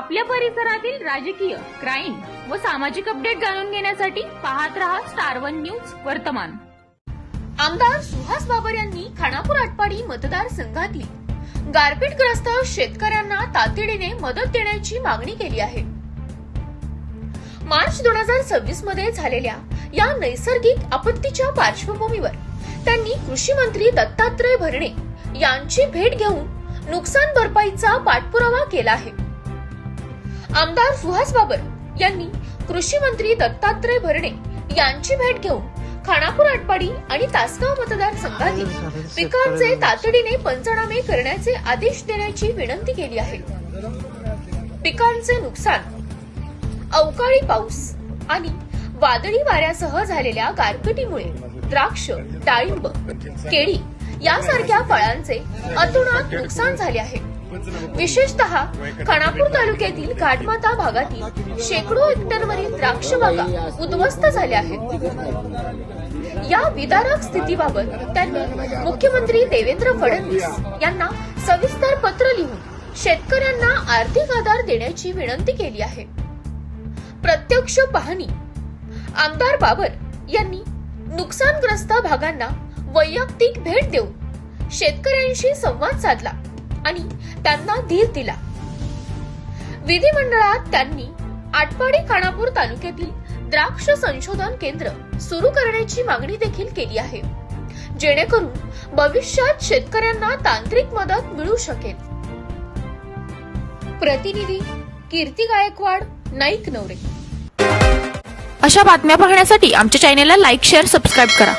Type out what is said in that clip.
आपल्या परिसरातील राजकीय, क्राईम व सामाजिक अपडेट जाणून घेण्यासाठी पाहत रहा स्टार वन न्यूज वर्तमान। आमदार सुहास बाबर यांनी खानापूर आटपाडी मतदारसंघातील गारपीटग्रस्त शेतकऱ्यांना तातडीने मदत देण्याची मागणी केली आहे। मार्च 2026 मध्ये झालेल्या या नैसर्गिक आपत्तीच्या पार्श्वभूमीवर त्यांनी कृषी मंत्री दत्तात्रय भरणे यांची भेट घेऊन नुकसान भरपाईचा पाठपुरावा केला आहे। आमदार सुहास बाबर यांनी कृषी मंत्री दत्तात्रय भरणे यांची भेट घेऊन खानापूर आटपाडी आणि तासगाव मतदारसंघातील पिकांचे तातडीने पंचनामे करण्याचे आदेश देण्याची विनंती केली आहे। पिकांचे नुकसान, अवकाळी पाऊस आणि वादळी वाऱ्यासह झालेल्या गारपिटीमुळे द्राक्ष, डाळिंब, केळी यासारख्या फळांचे अतोनात नुकसान झाले आहे। विशेषतः खानापूर तालुक्यातील घाटमाता भागातील शेकडो हेक्टरवरील द्राक्ष बागा उद्ध्वस्त झाल्या आहेत। या विदारक स्थितीबाबत त्यांनी मुख्यमंत्री देवेंद्र फडणवीस यांना सविस्तर पत्र लिहून शेतकऱ्यांना आर्थिक आधार देण्याची विनंती केली आहे। प्रत्यक्ष पाहणी, आमदार बाबर यांनी नुकसानग्रस्त भागांना वैयक्तिक भेट देऊन शेतकऱ्यांशी संवाद साधला आणि त्यांना धीर दिला। विधिमंडळात त्यांनी आटपाडी खानापूर तालुक्यातील द्राक्ष संशोधन केंद्र सुरू करण्याची मागणी देखील केली आहे, जेणेकरून भविष्यात शेतकऱ्यांना तांत्रिक मदत मिळू शकेल। प्रतिनिधी कीर्ती गायकवाड, नाईक नवरे। अशा बातम्या पाहण्यासाठी आमच्या चॅनेलला लाईक, शेअर, सबस्क्राईब करा।